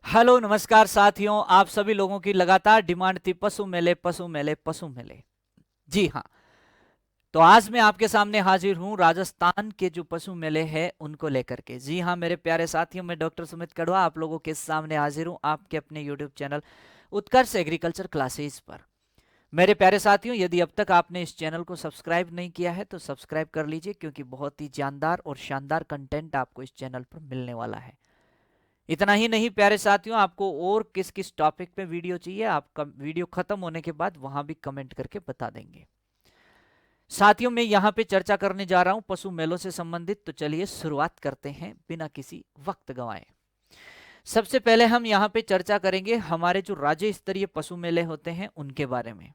Hello नमस्कार साथियों, आप सभी लोगों की लगातार डिमांड थी पशु मेले पशु मेले पशु मेले। जी हाँ। तो आज मैं आपके सामने हाजिर हूँ राजस्थान के जो पशु मेले हैं उनको लेकर के। जी हाँ मेरे प्यारे साथियों, मैं डॉक्टर सुमित कड़वा आप लोगों के सामने हाजिर हूँ आपके अपने यूट्यूब चैनल उत्कर्ष एग्रीकल्चर क्लासेस पर। मेरे प्यारे साथियों, यदि अब तक आपने इस चैनल को सब्सक्राइब नहीं किया है तो सब्सक्राइब कर लीजिए, क्योंकि बहुत ही जानदार और शानदार कंटेंट आपको इस चैनल पर मिलने वाला है। इतना ही नहीं प्यारे साथियों, आपको और किस किस टॉपिक पे वीडियो चाहिए आपका वीडियो खत्म होने के बाद वहां भी कमेंट करके बता देंगे। साथियों, मैं यहाँ पे चर्चा करने जा रहा हूँ पशु मेलों से संबंधित। तो चलिए शुरुआत करते हैं बिना किसी वक्त गंवाए। सबसे पहले हम यहाँ पे चर्चा करेंगे हमारे जो राज्य स्तरीय पशु मेले होते हैं उनके बारे में।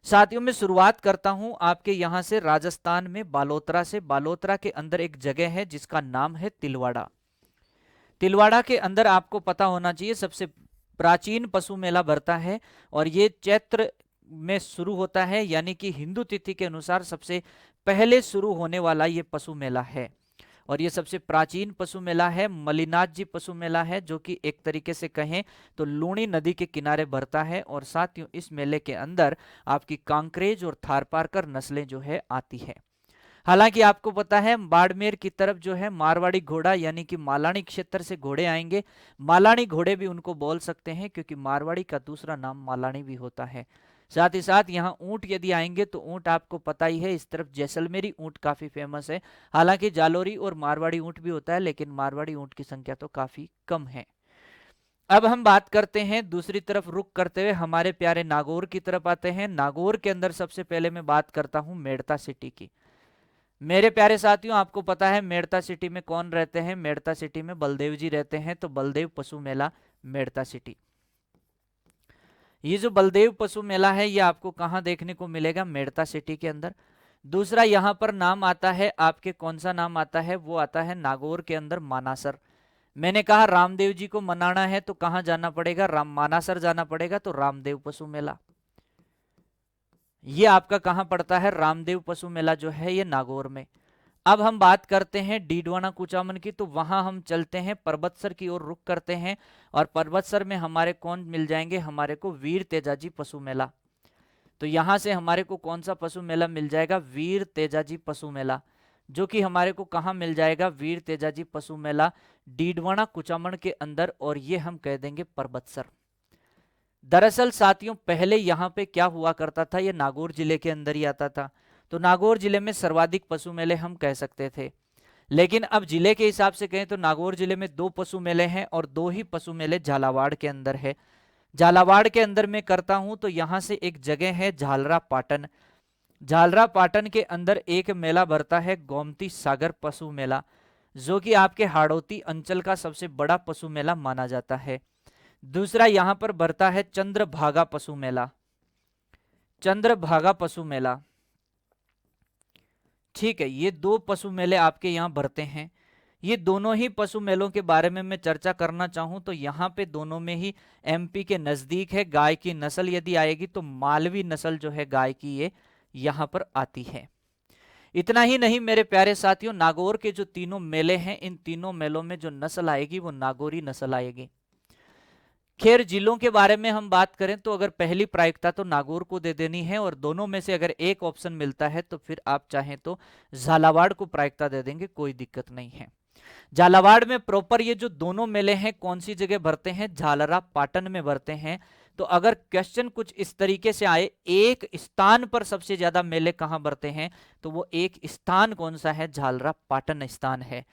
साथियों, मैं शुरुआत करता हूँ आपके यहाँ से राजस्थान में बालोतरा से। बालोतरा के अंदर एक जगह है जिसका नाम है तिलवाड़ा। तिलवाड़ा के अंदर आपको पता होना चाहिए सबसे प्राचीन पशु मेला भरता है, और ये चैत्र में शुरू होता है, यानी कि हिंदू तिथि के अनुसार सबसे पहले शुरू होने वाला ये पशु मेला है। और ये सबसे प्राचीन पशु मेला है। मलिनाथ जी पशु मेला है, जो कि एक तरीके से कहें तो लूणी नदी के किनारे भरता है। और साथियों, इस मेले के अंदर आपकी कांकरेज और थारपारकर नस्लें जो है आती है। हालांकि आपको पता है बाड़मेर की तरफ जो है मारवाड़ी घोड़ा यानी कि मालानी क्षेत्र से घोड़े आएंगे। मालानी घोड़े भी उनको बोल सकते हैं, क्योंकि मारवाड़ी का दूसरा नाम मालानी भी होता है। साथ ही साथ यहाँ ऊंट यदि आएंगे तो ऊंट आपको पता ही है, इस तरफ जैसलमेरी ऊंट काफी फेमस है। हालांकि जालोरी और मारवाड़ी ऊंट भी होता है, लेकिन मारवाड़ी ऊंट की संख्या तो काफी कम है। अब हम बात करते हैं दूसरी तरफ रुक करते हुए हमारे प्यारे नागौर की तरफ आते हैं। नागौर के अंदर सबसे पहले मैं बात करता हूं मेड़ता सिटी की। मेरे प्यारे साथियों, आपको पता है मेड़ता सिटी में कौन रहते हैं? मेड़ता सिटी में बलदेव जी रहते हैं। तो बलदेव पशु मेला मेड़ता सिटी। ये जो बलदेव पशु मेला है ये आपको कहाँ देखने को मिलेगा? मेड़ता सिटी के अंदर। दूसरा यहाँ पर नाम आता है आपके, कौन सा नाम आता है? वो आता है नागौर के अंदर मानासर। मैंने कहा रामदेव जी को मनाना है तो कहाँ जाना पड़ेगा? राम मानासर जाना पड़ेगा। तो रामदेव पशु मेला ये आपका कहाँ पड़ता है? रामदेव पशु मेला जो है ये नागौर में। अब हम बात करते हैं डीडवाना कुचामन की। तो वहां हम चलते हैं पर्वतसर की ओर रुख करते हैं। और पर्वतसर में हमारे कौन मिल जाएंगे? हमारे को वीर तेजाजी पशु मेला। तो यहां से हमारे को कौन सा पशु मेला मिल जाएगा? वीर तेजाजी पशु मेला, जो कि हमारे को कहाँ मिल जाएगा? वीर तेजाजी पशु मेला डीडवाना कुचामन के अंदर, और ये हम कह देंगे पर्वतसर। दरअसल साथियों, पहले यहाँ पे क्या हुआ करता था, ये नागौर जिले के अंदर ही आता था। तो नागौर जिले में सर्वाधिक पशु मेले हम कह सकते थे। लेकिन अब जिले के हिसाब से कहें तो नागौर जिले में 2 पशु मेले हैं, और 2 ही पशु मेले झालावाड़ के अंदर है। झालावाड़ के अंदर मैं करता हूं तो यहां से एक जगह है झालरा पाटन। झालरा पाटन के अंदर एक मेला भरता है गोमती सागर पशु मेला, जो कि आपके हाड़ौती अंचल का सबसे बड़ा पशु मेला माना जाता है। दूसरा यहां पर भरता है चंद्रभागा पशु मेला। चंद्रभागा पशु मेला, ठीक है। ये 2 पशु मेले आपके यहाँ भरते हैं। ये दोनों ही पशु मेलों के बारे में मैं चर्चा करना चाहूं तो यहाँ पे दोनों में ही एमपी के नजदीक है। गाय की नस्ल यदि आएगी तो मालवी नस्ल जो है गाय की, ये यहाँ पर आती है। इतना ही नहीं मेरे प्यारे साथियों, नागौर के जो तीनों मेले हैं इन तीनों मेलों में जो नस्ल आएगी वो नागौरी नस्ल आएगी। खैर, जिलों के बारे में हम बात करें तो अगर पहली प्रायिकता तो नागौर को दे देनी है, और दोनों में से अगर एक ऑप्शन मिलता है तो फिर आप चाहें तो झालावाड़ को प्रायिकता दे देंगे, कोई दिक्कत नहीं है। झालावाड़ में प्रॉपर ये जो दोनों मेले हैं कौन सी जगह भरते हैं? झालरा पाटन में भरते हैं। तो अगर क्वेश्चन कुछ इस तरीके से आए, एक स्थान पर सबसे ज्यादा मेले कहां भरते हैं, तो वो एक स्थान कौन सा है? झालरा पाटन स्थान है।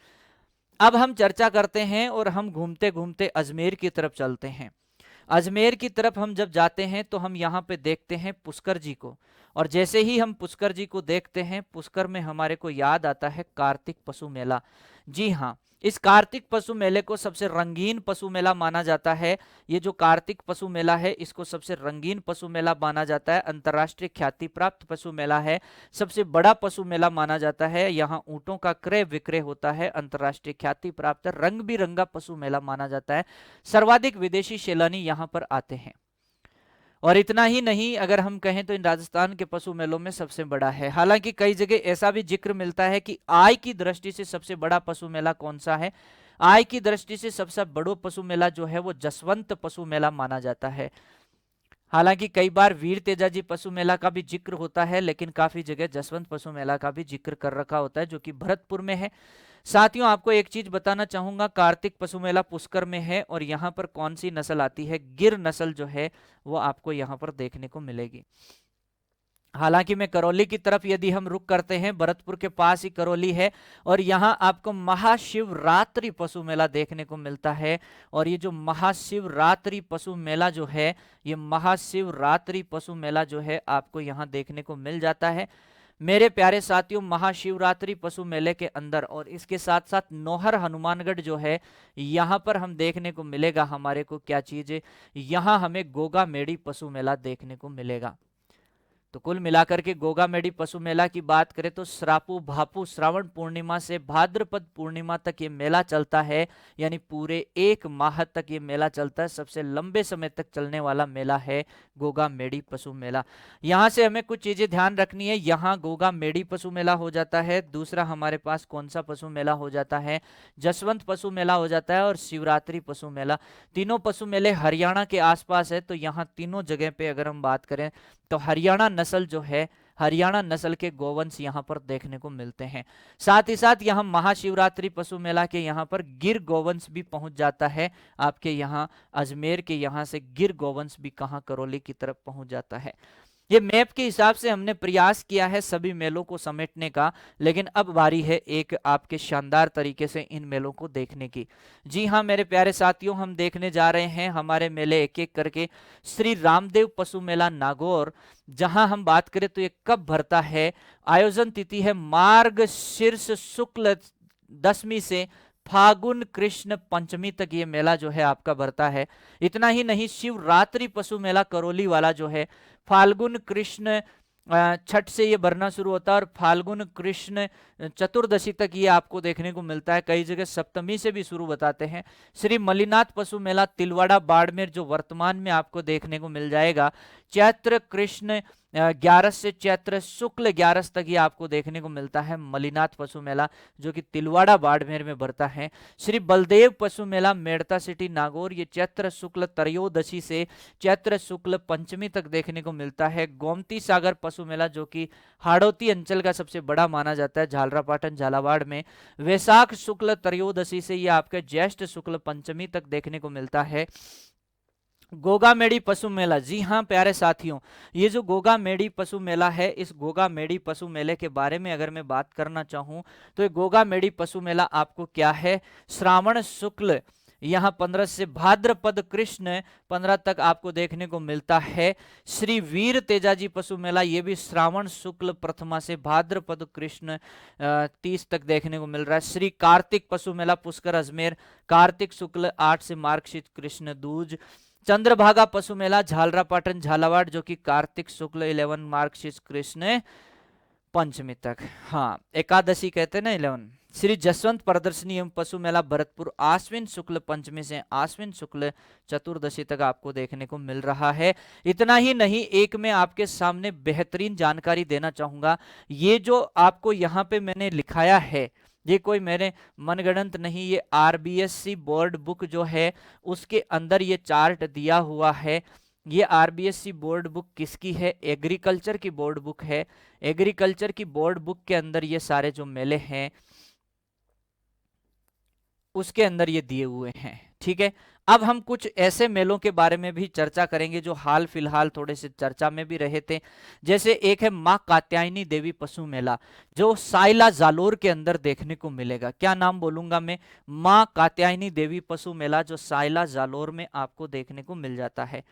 अब हम चर्चा करते हैं और हम घूमते घूमते अजमेर की तरफ चलते हैं। अजमेर की तरफ हम जब जाते हैं तो हम यहाँ पे देखते हैं पुष्कर जी को। और जैसे ही हम पुष्कर जी को देखते हैं, पुष्कर में हमारे को याद आता है कार्तिक पशु मेला। जी हाँ, इस कार्तिक पशु मेले को सबसे रंगीन पशु मेला माना जाता है। ये जो कार्तिक पशु मेला है इसको सबसे रंगीन पशु मेला माना जाता है। अंतर्राष्ट्रीय ख्याति प्राप्त पशु मेला है। सबसे बड़ा पशु मेला माना जाता है। यहाँ ऊंटों का क्रय विक्रय होता है। अंतर्राष्ट्रीय ख्याति प्राप्त रंग बिरंगा पशु मेला माना जाता है। सर्वाधिक विदेशी सैलानी यहाँ पर आते हैं। और इतना ही नहीं, अगर हम कहें तो इन राजस्थान के पशु मेलों में सबसे बड़ा है। हालांकि कई जगह ऐसा भी जिक्र मिलता है कि आय की दृष्टि से सबसे बड़ा पशु मेला कौन सा है। आय की दृष्टि से सबसे बड़ा पशु मेला जो है वो जसवंत पशु मेला माना जाता है। हालांकि कई बार वीर तेजाजी पशु मेला का भी जिक्र होता है, लेकिन काफी जगह जसवंत पशु मेला का भी जिक्र कर रखा होता है, जो कि भरतपुर में है। साथियों, आपको एक चीज बताना चाहूंगा, कार्तिक पशु मेला पुष्कर में है, और यहाँ पर कौन सी नस्ल आती है, गिर नस्ल जो है वो आपको यहाँ पर देखने को मिलेगी। हालांकि मैं करौली की तरफ यदि हम रुक करते हैं, भरतपुर के पास ही करौली है, और यहाँ आपको महाशिवरात्रि पशु मेला देखने को मिलता है। और ये जो महाशिवरात्रि पशु मेला जो है, ये महाशिवरात्रि पशु मेला जो है आपको यहाँ देखने को मिल जाता है। मेरे प्यारे साथियों, महाशिवरात्रि पशु मेले के अंदर और इसके साथ साथ नौहर हनुमानगढ़ जो है, यहाँ पर हम देखने को मिलेगा हमारे को क्या चीज है, यहाँ हमें गोगा मेड़ी पशु मेला देखने को मिलेगा। तो कुल मिलाकर के गोगा मेड़ी पशु मेला की बात करें तो श्रापू भापू श्रावण पूर्णिमा से भाद्रपद पूर्णिमा तक ये मेला चलता है, यानी पूरे 1 माह तक ये मेला चलता है। सबसे लंबे समय तक चलने वाला मेला है गोगा मेड़ी पशु मेला। यहाँ से हमें कुछ चीजें ध्यान रखनी है। यहाँ गोगा मेड़ी पशु मेला हो जाता है, दूसरा हमारे पास कौन सा पशु मेला हो जाता है, जसवंत पशु मेला हो जाता है, और शिवरात्रि पशु मेला। तीनों पशु मेले हरियाणा के आसपास है। तो यहाँ तीनों जगह पे अगर हम बात करें तो हरियाणा नस्ल जो है, हरियाणा नस्ल के गोवंश यहाँ पर देखने को मिलते हैं। साथ ही साथ यहाँ महाशिवरात्रि पशु मेला के यहाँ पर गिर गोवंश भी पहुंच जाता है। आपके यहाँ अजमेर के यहाँ से गिर गोवंश भी कहाँ, करौली की तरफ पहुंच जाता है। ये मैप के हिसाब से हमने प्रयास किया है सभी मेलों को समेटने का, लेकिन अब बारी है एक आपके शानदार तरीके से इन मेलों को देखने की। जी हाँ मेरे प्यारे साथियों, हम देखने जा रहे हैं हमारे मेले एक एक करके। श्री रामदेव पशु मेला नागौर, जहां हम बात करें तो ये कब भरता है, आयोजन तिथि है मार्ग शीर्ष शुक्ल दशमी से फागुन कृष्ण पंचमी तक ये मेला जो है आपका भरता है। इतना ही नहीं, शिवरात्रि पशु मेला करौली वाला जो है फाल्गुन कृष्ण छठ से ये भरना शुरू होता है, और फाल्गुन कृष्ण चतुर्दशी तक ये आपको देखने को मिलता है। कई जगह सप्तमी से भी शुरू बताते हैं। श्री मल्लिनाथ पशु मेला तिलवाड़ा बाड़मेर, जो वर्तमान में आपको देखने को मिल जाएगा चैत्र कृष्ण 11 से चैत्र शुक्ल 11 तक ये आपको देखने को मिलता है मल्लिनाथ पशु मेला, जो कि तिलवाड़ा बाड़मेर में भरता है। श्री बलदेव पशु मेला मेड़ता सिटी नागौर, ये चैत्र शुक्ल त्रयोदशी से चैत्र शुक्ल पंचमी तक देखने को मिलता है। गोमती सागर पशु मेला, जो कि हाड़ौती अंचल का सबसे बड़ा माना जाता है, झालरापाटन झालावाड़ में, वैशाख शुक्ल त्रयोदशी से ये आपके ज्येष्ठ शुक्ल पंचमी तक देखने को मिलता है। गोगा मेड़ी पशु मेला, जी हाँ प्यारे साथियों, ये जो गोगा मेड़ी पशु मेला है, इस गोगा मेड़ी पशु मेले के बारे में अगर मैं बात करना चाहूँ तो ये गोगा मेड़ी पशु मेला आपको क्या है, श्रावण शुक्ल यहाँ 15 से भाद्रपद कृष्ण 15 तक आपको देखने को मिलता है। श्री वीर तेजाजी पशु मेला, ये भी श्रावण शुक्ल प्रथमा से भाद्रपद कृष्ण 30 तक देखने को मिल रहा है। श्री कार्तिक पशु मेला पुष्कर अजमेर, कार्तिक शुक्ल 8 से मार्गशीर्ष कृष्ण दूज। चंद्रभागा पशु मेला झालरापाटन झालावाड़, जो कि कार्तिक शुक्ल 11 मार्गशीर्ष कृष्ण पंचमी तक, हाँ एकादशी कहते हैं ना 11। श्री जसवंत प्रदर्शनी एवं पशु मेला भरतपुर, आश्विन शुक्ल पंचमी से आश्विन शुक्ल चतुर्दशी तक आपको देखने को मिल रहा है। इतना ही नहीं, एक मैं आपके सामने बेहतरीन जानकारी देना चाहूंगा। ये जो आपको यहाँ पे मैंने लिखाया है, ये कोई मेरे मनगढ़ंत नहीं, ये आरबीएससी बोर्ड बुक जो है उसके अंदर ये चार्ट दिया हुआ है। ये आरबीएससी बोर्ड बुक किसकी है, एग्रीकल्चर की बोर्ड बुक है। एग्रीकल्चर की बोर्ड बुक के अंदर ये सारे जो मेले हैं उसके अंदर ये दिए हुए हैं, ठीक है। अब हम कुछ ऐसे मेलों के बारे में भी चर्चा करेंगे जो हाल फिलहाल थोड़े से चर्चा में भी रहे थे। जैसे एक है माँ कात्यायनी देवी पशु मेला, जो साइला जालोर के अंदर देखने को मिलेगा। क्या नाम बोलूंगा मैं, माँ कात्यायनी देवी पशु मेला, जो साइला जालोर में आपको देखने को मिल जाता है।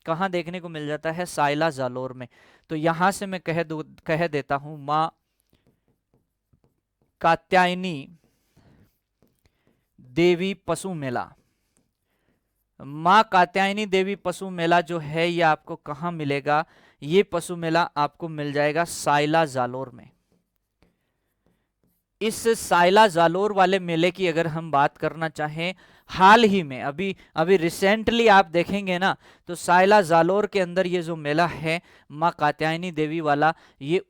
कहाँ देखने को मिल जाता है, साइला जालोर में। तो यहां से मैं कह देता हूं माँ कात्यायनी देवी पशु मेला। माँ कात्यायनी देवी पशु मेला जो है ये आपको कहाँ मिलेगा, ये पशु मेला आपको मिल जाएगा साइला जालोर में। इस साइला जालोर वाले मेले की अगर हम बात करना चाहें, हाल ही में अभी अभी रिसेंटली आप देखेंगे ना, तो साइला जालोर के अंदर ये जो मेला है माँ कात्यायनी देवी वाला, ये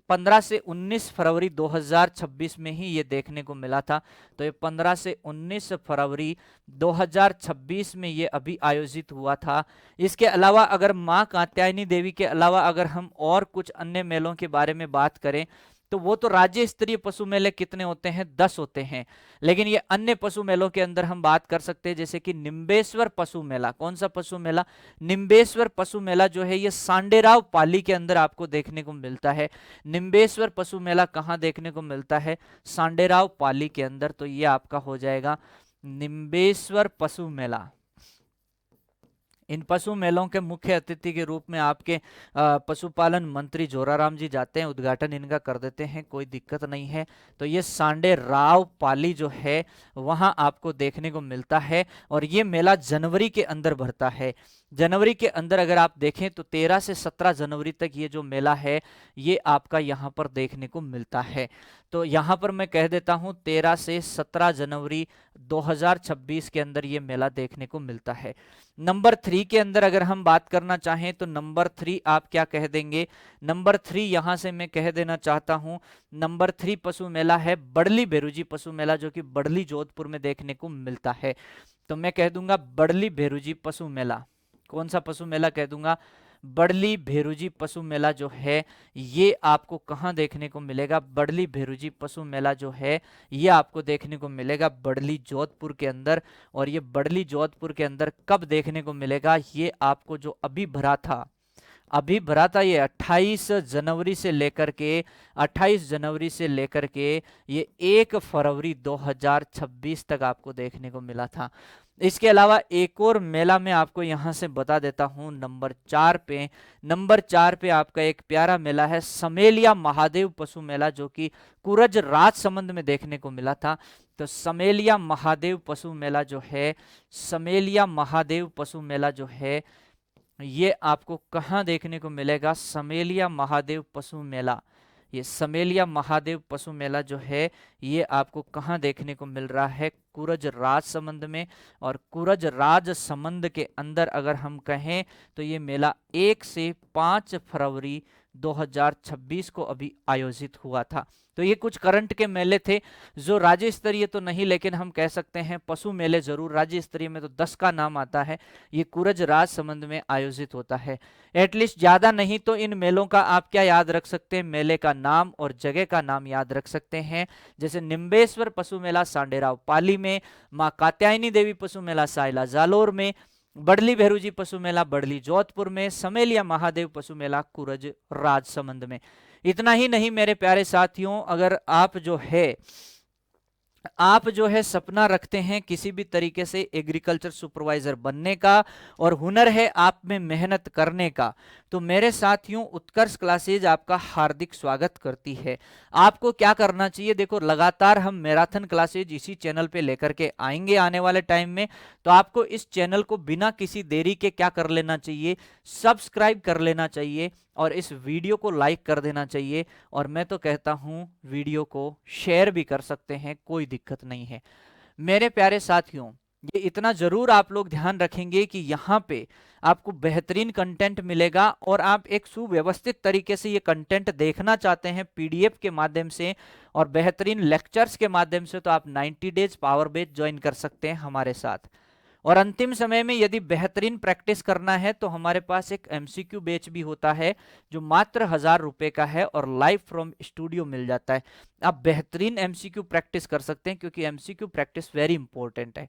15 से 19 फरवरी 2026 में ही ये देखने को मिला था। तो ये 15 से 19 फरवरी 2026 में ये अभी आयोजित हुआ था। इसके अलावा अगर माँ कात्यायनी देवी के अलावा अगर हम और कुछ अन्य मेलों के बारे में बात करें, तो वो तो राज्य स्तरीय पशु मेले कितने होते हैं, 10 होते हैं। लेकिन ये अन्य पशु मेलों के अंदर हम बात कर सकते हैं, जैसे कि निम्बेश्वर पशु मेला। कौन सा पशु मेला? निम्बेश्वर पशु मेला जो है ये सांडेराव पाली के अंदर आपको देखने को मिलता है। निम्बेश्वर पशु मेला कहाँ देखने को मिलता है? सांडेराव पाली के अंदर। तो ये आपका हो जाएगा निम्बेश्वर पशु मेला। इन पशु मेलों के मुख्य अतिथि के रूप में आपके पशुपालन मंत्री जोराराम जी जाते हैं, उद्घाटन इनका कर देते हैं, कोई दिक्कत नहीं है। तो ये सांडे राव पाली जो है वहां आपको देखने को मिलता है, और ये मेला जनवरी के अंदर भरता है। जनवरी के अंदर अगर आप देखें तो 13 से 17 जनवरी तक ये जो मेला है ये आपका यहाँ पर देखने को मिलता है। तो यहाँ पर मैं कह देता हूँ 13 से 17 जनवरी 2026 के अंदर ये मेला देखने को मिलता है। नंबर 3 के अंदर अगर हम बात करना चाहें तो नंबर 3 आप क्या कह देंगे? नंबर 3 यहाँ से मैं कह देना चाहता हूँ, नंबर 3 पशु मेला है बड़ली भेरुजी पशु मेला, जो कि बड़ली जोधपुर में देखने को मिलता है। तो मैं कह दूंगा बड़ली भेरुजी पशु मेला। कौन सा पशु मेला कह दूंगा? बड़ली भेरुजी पशु मेला जो है ये आपको कहाँ देखने को मिलेगा? बड़ली भेरुजी पशु मेला जो है ये आपको देखने को मिलेगा बड़ली जोधपुर के अंदर। और ये बड़ली जोधपुर के अंदर कब देखने को मिलेगा? ये आपको जो अभी भरा था ये 28 जनवरी से लेकर के 28 जनवरी से लेकर के ये 1 फरवरी 2026 तक आपको देखने को मिला था। इसके अलावा एक और मेला मैं आपको यहां से बता देता हूं, नंबर 4 पे आपका एक प्यारा मेला है समेलिया महादेव पशु मेला, जो कि कुरज राजसमंद में देखने को मिला था। तो समेलिया महादेव पशु मेला जो है, समेलिया महादेव पशु मेला जो है ये आपको कहाँ देखने को मिलेगा? समेलिया महादेव पशु मेला। ये समेलिया महादेव पशु मेला जो है ये आपको कहाँ देखने को मिल रहा है? कुरज राजसमंद में। और कुरज राजसमंद के अंदर अगर हम कहें तो ये मेला 1 से 5 फरवरी 2026 को अभी आयोजित हुआ था। तो ये कुछ करंट के मेले थे जो राज्य स्तरीय तो नहीं, लेकिन हम कह सकते हैं पशु मेले जरूर। राज्य स्तरीय में तो 10 का नाम आता है, ये कुरज राजसमंद में आयोजित होता है। एटलीस्ट ज्यादा नहीं तो इन मेलों का आप क्या याद रख सकते हैं? मेले का नाम और जगह का नाम याद रख सकते हैं। जैसे निम्बेश्वर पशु मेला सांडेराव पाली में, माँ कात्यायनी देवी पशु मेला साइला जालोर में, बड़ली भेरुजी पशु मेला बड़ली जोधपुर में, समेलिया महादेव पशु मेला कुरज राजसमंद में। इतना ही नहीं मेरे प्यारे साथियों, अगर आप जो है सपना रखते हैं किसी भी तरीके से एग्रीकल्चर सुपरवाइजर बनने का और हुनर है आप में मेहनत करने का, तो मेरे साथियों उत्कर्ष क्लासेज आपका हार्दिक स्वागत करती है। आपको क्या करना चाहिए? देखो लगातार हम मैराथन क्लासेज इसी चैनल पे लेकर के आएंगे आने वाले टाइम में, तो आपको इस चैनल को बिना किसी देरी के क्या कर लेना चाहिए? सब्सक्राइब कर लेना चाहिए और इस वीडियो को लाइक कर देना चाहिए। और मैं तो कहता हूं वीडियो को शेयर भी कर सकते हैं, कोई दिक्कत नहीं है। मेरे प्यारे साथियों ये इतना जरूर आप लोग ध्यान रखेंगे कि यहाँ पे आपको बेहतरीन कंटेंट मिलेगा और आप एक सुव्यवस्थित तरीके से ये कंटेंट देखना चाहते हैं पीडीएफ के माध्यम से और बेहतरीन लेक्चर्स के माध्यम से, तो आप 90 डेज पावर बेच ज्वाइन कर सकते हैं हमारे साथ। और अंतिम समय में यदि बेहतरीन प्रैक्टिस करना है तो हमारे पास एक एमसीक्यू बैच भी होता है जो मात्र 1000 रुपए का है और लाइव फ्रॉम स्टूडियो मिल जाता है। आप बेहतरीन एमसीक्यू प्रैक्टिस कर सकते हैं क्योंकि एमसीक्यू प्रैक्टिस वेरी इंपॉर्टेंट है।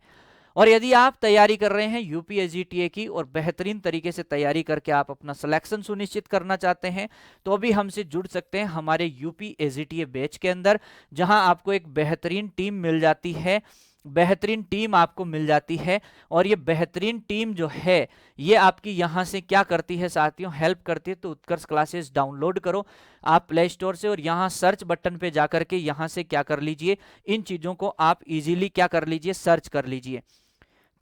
और यदि आप तैयारी कर रहे हैं यूपीएसजीटीए की और बेहतरीन तरीके से तैयारी करके आप अपना सिलेक्शन सुनिश्चित करना चाहते हैं, तो अभी हमसे जुड़ सकते हैं हमारे यूपीएसजीटीए बैच के अंदर, जहां आपको एक बेहतरीन टीम मिल जाती है, बेहतरीन टीम आपको मिल जाती है। और ये बेहतरीन टीम जो है ये आपकी यहाँ से क्या करती है साथियों? हेल्प करती है। तो उत्कर्ष क्लासेस डाउनलोड करो आप प्ले स्टोर से और यहाँ सर्च बटन पे जाकर के यहाँ से क्या कर लीजिए? इन चीज़ों को आप इजीली क्या कर लीजिए? सर्च कर लीजिए।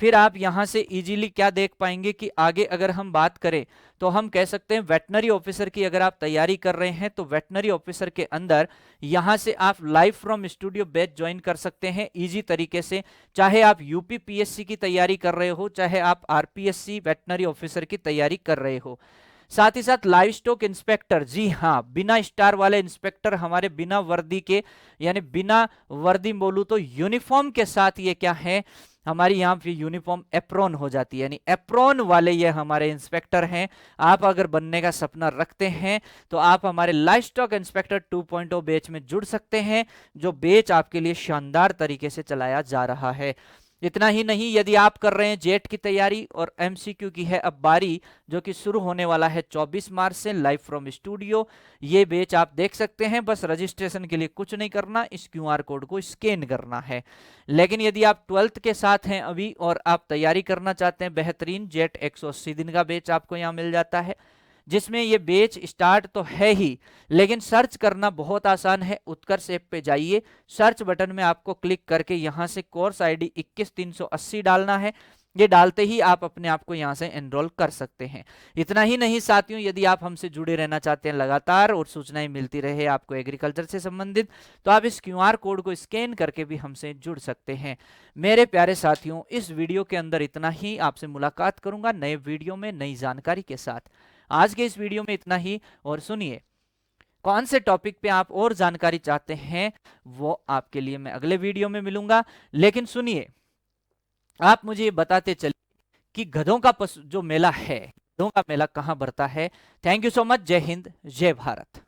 फिर आप यहां से इजीली क्या देख पाएंगे कि आगे अगर हम बात करें तो हम कह सकते हैं वेटनरी ऑफिसर की अगर आप तैयारी कर रहे हैं तो वेटनरी ऑफिसर के अंदर यहां से आप live from studio batch join कर सकते हैं इजी तरीके से। चाहे आप यूपी पीएससी की तैयारी कर रहे हो, चाहे आप आरपीएससी वेटनरी ऑफिसर की तैयारी कर रहे हो। साथ ही साथ लाइव स्टॉक इंस्पेक्टर, जी हाँ, बिना स्टार वाले इंस्पेक्टर, हमारे बिना वर्दी के, यानी बिना वर्दी बोलूं तो यूनिफॉर्म के साथ ये क्या है, हमारी यहाँ पे यूनिफॉर्म एप्रोन हो जाती है, यानी एप्रोन वाले ये हमारे इंस्पेक्टर हैं। आप अगर बनने का सपना रखते हैं तो आप हमारे लाइव स्टॉक इंस्पेक्टर 2.0 बैच में जुड़ सकते हैं, जो बैच आपके लिए शानदार तरीके से चलाया जा रहा है। इतना ही नहीं, यदि आप कर रहे हैं जेट की तैयारी और एमसीक्यू की है अब बारी, जो कि शुरू होने वाला है 24 मार्च से लाइव फ्रॉम स्टूडियो, ये बैच आप देख सकते हैं। बस रजिस्ट्रेशन के लिए कुछ नहीं करना, इस क्यूआर कोड को स्कैन करना है। लेकिन यदि आप 12th के साथ हैं अभी और आप तैयारी करना चाहते हैं बेहतरीन, जेट 180 दिन का बैच आपको यहाँ मिल जाता है, जिसमें ये बैच स्टार्ट तो है ही, लेकिन सर्च करना बहुत आसान है। उत्कर्ष ऐप पे जाइए, सर्च बटन में आपको क्लिक करके यहां से कोर्स आईडी 21380 डालना है। ये डालते ही आप अपने आप को यहां से एनरोल कर सकते हैं। इतना ही नहीं साथियों, यदि आप हमसे जुड़े रहना चाहते हैं लगातार और सूचनाएं मिलती रहे आपको एग्रीकल्चर से संबंधित, तो आप इस क्यूआर कोड को स्कैन करके भी हमसे जुड़ सकते हैं। मेरे प्यारे साथियों, इस वीडियो के अंदर इतना ही। आपसे मुलाकात करूंगा नए वीडियो में नई जानकारी के साथ। आज के इस वीडियो में इतना ही, और सुनिए कौन से टॉपिक पे आप और जानकारी चाहते हैं वो आपके लिए मैं अगले वीडियो में मिलूंगा। लेकिन सुनिए, आप मुझे ये बताते चलिए कि गधों का जो मेला है, गधों का मेला कहां भरता है। Thank you so much. जय हिंद, जय भारत।